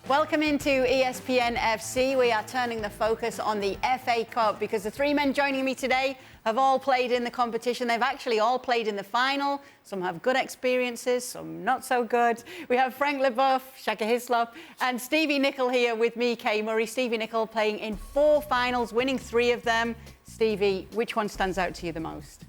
Welcome into ESPN FC. We are turning the focus on the FA Cup because the three men joining me today have all played in the competition. They've actually all played in the final. Some have good experiences, some not so good. We have Frank Leboeuf, Shaka Hislop, and Stevie Nicol here with me, Kay Murray. Stevie Nicol playing in 4 finals, winning 3 of them. Stevie, which one stands out to you the most?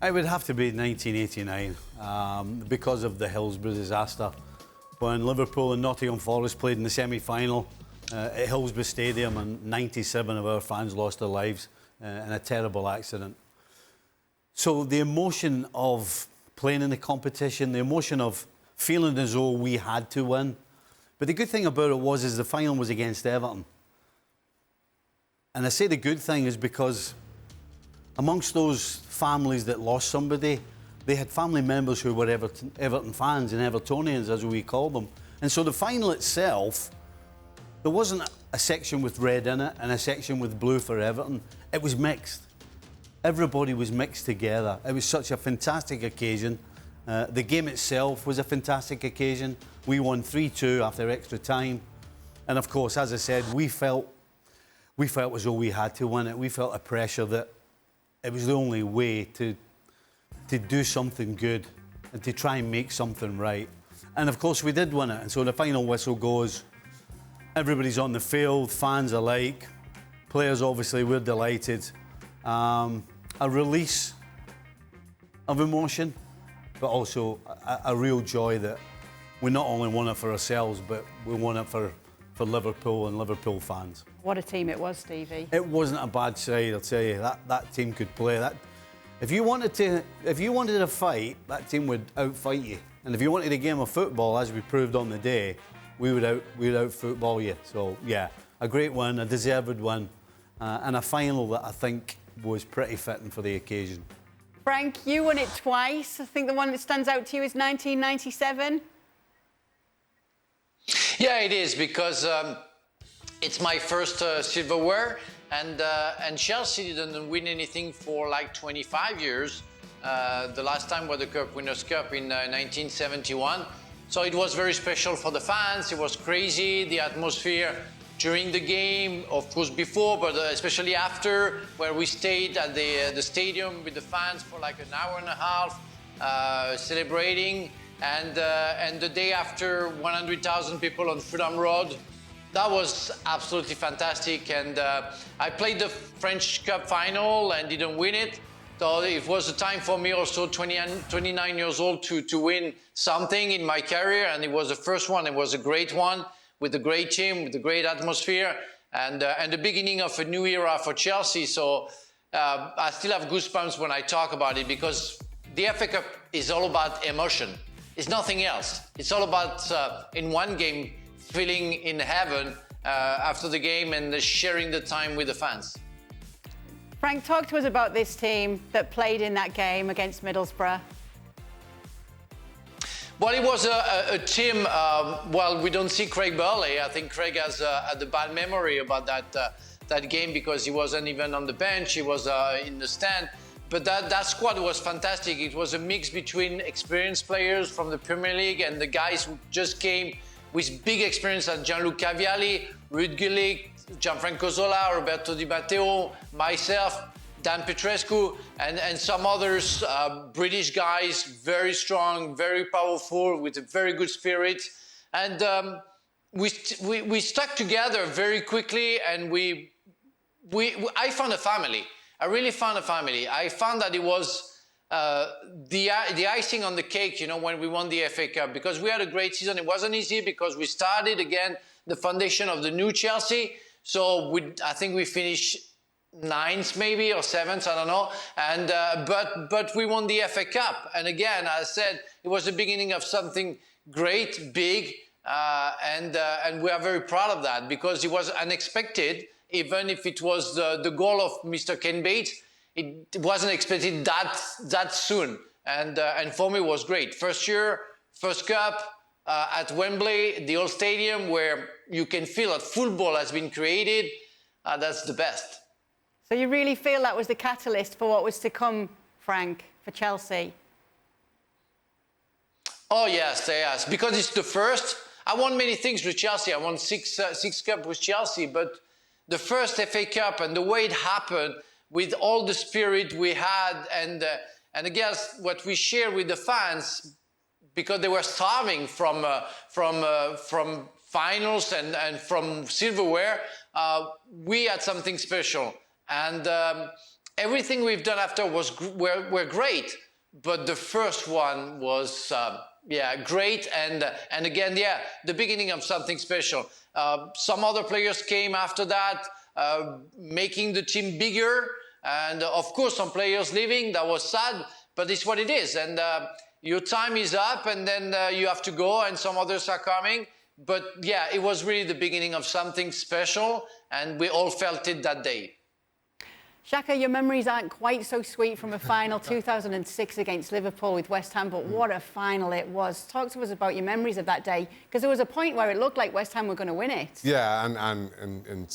It would have to be 1989 because of the Hillsborough disaster. When Liverpool and Nottingham Forest played in the semi-final at Hillsborough Stadium, and 97 of our fans lost their lives in a terrible accident. So the emotion of playing in the competition, the emotion of feeling as though we had to win. But the good thing about it was the final was against Everton. And I say the good thing is because amongst those families that lost somebody, they had family members who were Everton fans and Evertonians, as we call them. And so the final itself, there wasn't a section with red in it and a section with blue for Everton. It was mixed. Everybody was mixed together. It was such a fantastic occasion. The game itself was a fantastic occasion. We won 3-2 after extra time. And of course, as I said, we felt as though we had to win it. We felt a pressure that it was the only way to do something good and to try and make something right. And of course we did win it. And so the final whistle goes, everybody's on the field, fans alike, players obviously, we're delighted. A release of emotion, but also a real joy that we not only won it for ourselves, but we won it for Liverpool and Liverpool fans. What a team it was, Stevie. It wasn't a bad side, I'll tell you. That team could play. If you wanted a fight, that team would outfight you. And if you wanted a game of football, as we proved on the day, we would out-football you. So, yeah, a great win, a deserved win, and a final that I think was pretty fitting for the occasion. Frank, you won it twice. I think the one that stands out to you is 1997. Yeah, it is, because it's my first silverware. And Chelsea didn't win anything for like 25 years. The last time was the Winners' Cup in 1971. So it was very special for the fans. It was crazy, the atmosphere during the game, of course before, but especially after, where we stayed at the stadium with the fans for like an hour and a half, celebrating. And the day after, 100,000 people on Fulham Road. That was absolutely fantastic, and I played the French Cup final and didn't win it. So it was a time for me also, 29 years old, to win something in my career, and it was the first one. It was a great one, with a great team, with a great atmosphere, and the beginning of a new era for Chelsea. So I still have goosebumps when I talk about it, because the FA Cup is all about emotion. It's nothing else. It's all about, in one game, feeling in heaven after the game and sharing the time with the fans. Frank, talk to us about this team that played in that game against Middlesbrough. Well, it was a team, well, we don't see Craig Burley. I think Craig has a bad memory about that game, because he wasn't even on the bench, he was in the stand. But that squad was fantastic. It was a mix between experienced players from the Premier League and the guys who just came with big experience, like Gianluca Vialli, Ruud Gullit, Gianfranco Zola, Roberto Di Matteo, myself, Dan Petrescu, and some others, British guys, very strong, very powerful, with a very good spirit. And we stuck together very quickly, and I found a family. I really found a family. I found that it was the icing on the cake, you know, when we won the FA Cup, because we had a great season. It wasn't easy, because we started again the foundation of the new Chelsea. So I think we finished 9th maybe, or 7th, I don't know. And but we won the FA Cup. And again, as I said, it was the beginning of something great, big, and we are very proud of that, because it was unexpected. Even if it was the goal of Mr. Ken Bates, it wasn't expected that soon. And for me, it was great. First year, first cup at Wembley, the old stadium, where you can feel that football has been created. That's the best. So you really feel that was the catalyst for what was to come, Frank, for Chelsea? Oh, yes, yes. Because it's the first. I won many things with Chelsea. I won six cups with Chelsea, but the first FA Cup and the way it happened, with all the spirit we had, and again, what we shared with the fans, because they were starving from finals and from silverware, we had something special. And everything we've done after were great, but the first one was great, and again, the beginning of something special. Some other players came after that, making the team bigger, and of course some players leaving. That was sad, but it's what it is. And your time is up, and then you have to go, and some others are coming. But yeah, it was really the beginning of something special, and we all felt it that day. Shaka, your memories aren't quite so sweet from a final 2006 against Liverpool with West Ham, but what a final it was. Talk to us about your memories of that day, because there was a point where it looked like West Ham were going to win it. Yeah, and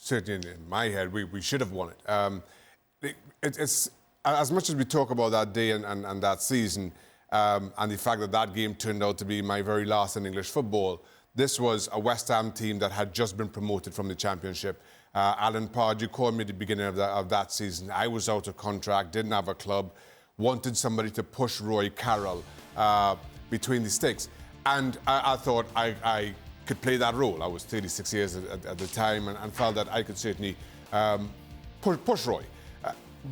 certainly in my head, we should have won it. It's as much as we talk about that day and that season, and the fact that that game turned out to be my very last in English football, this was a West Ham team that had just been promoted from the Championship. Alan Pardew called me at the beginning of that season. I was out of contract, didn't have a club, wanted somebody to push Roy Carroll between the sticks. And I thought I could play that role. I was 36 years at the time, and felt that I could certainly push Roy.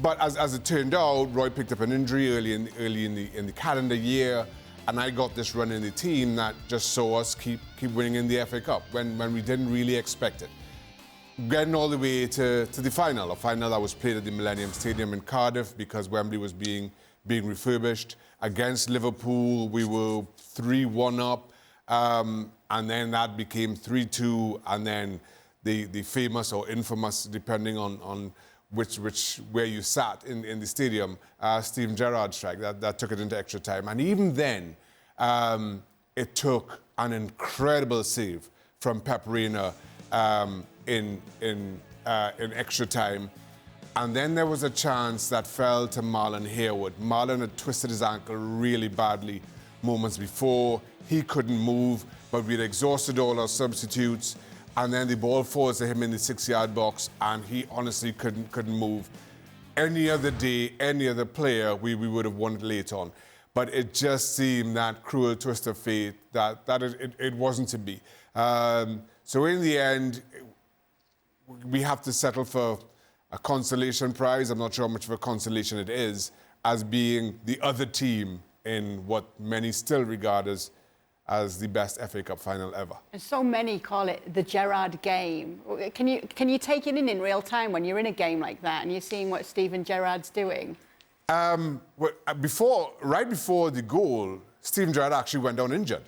But as it turned out, Roy picked up an injury early in the calendar year, and I got this run in the team that just saw us keep winning in the FA Cup when we didn't really expect it. Getting all the way to the final, a final that was played at the Millennium Stadium in Cardiff because Wembley was being refurbished. Against Liverpool, we were 3-1 up, and then that became 3-2, and then the famous or infamous, depending on where you sat in the stadium, Steven Gerrard strike that took it into extra time. And even then, it took an incredible save from Pep Reina in extra time. And then there was a chance that fell to Marlon Harewood. Marlon had twisted his ankle really badly moments before. He couldn't move, but we'd exhausted all our substitutes. And then the ball falls to him in the 6-yard box, and he honestly couldn't move. Any other day, any other player, we would have won it late on. But it just seemed that cruel twist of fate that it wasn't to be. So in the end, we have to settle for a consolation prize. I'm not sure how much of a consolation it is, as being the other team in what many still regard as the best FA Cup final ever. And so many call it the Gerrard game. Can you take it in real time when you're in a game like that and you're seeing what Steven Gerrard's doing? Right before the goal, Steven Gerrard actually went down injured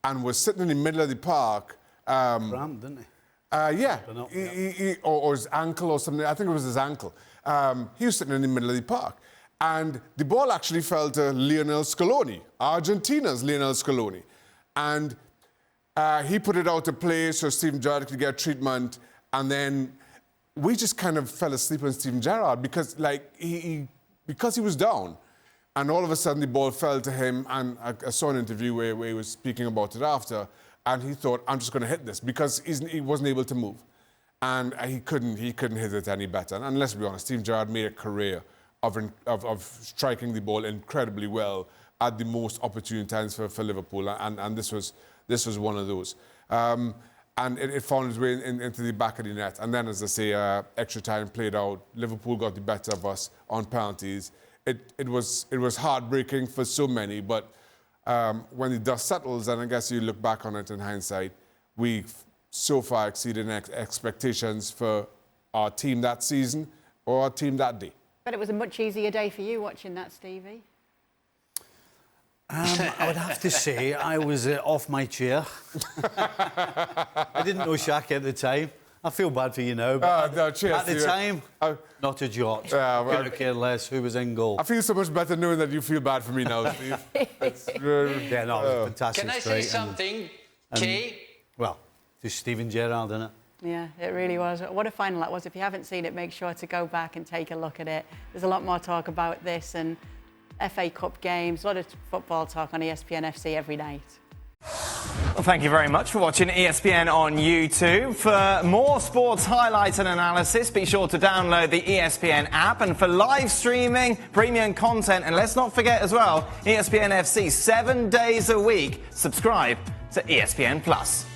and was sitting in the middle of the park. Cramp, didn't he? Yeah, or his ankle or something. I think it was his ankle. He was sitting in the middle of the park. And the ball actually fell to Lionel Scaloni, Argentina's Lionel Scaloni. And he put it out to play so Steven Gerrard could get treatment. And then we just kind of fell asleep on Steven Gerrard because he was down. And all of a sudden the ball fell to him. And I saw an interview where he was speaking about it after. And he thought, I'm just going to hit this because he wasn't able to move. And he couldn't hit it any better. And let's be honest, Steven Gerrard made a career of striking the ball incredibly well at the most opportune times for Liverpool. And this was one of those. And it found its way into the back of the net. And then, as I say, extra time played out. Liverpool got the better of us on penalties. It was heartbreaking for so many, but when the dust settles, and I guess you look back on it in hindsight, we've so far exceeded expectations for our team that season or our team that day. But it was a much easier day for you watching that, Stevie. I would have to say I was off my chair. I didn't know Shaka at the time. I feel bad for you now, but no, cheers, at the time, not a jot. Couldn't care less who was in goal. I feel so much better knowing that you feel bad for me now, Steve. Yeah, no, it was fantastic. Can I say something, Kay? Well, just Steven Gerrard, isn't it? Yeah, it really was. What a final that was. If you haven't seen it, make sure to go back and take a look at it. There's a lot more talk about this and FA Cup games, a lot of football talk on ESPN FC every night. Well, thank you very much for watching ESPN on YouTube. For more sports highlights and analysis, be sure to download the ESPN app. And for live streaming, premium content, and let's not forget as well, ESPN FC 7 days a week. Subscribe to ESPN Plus.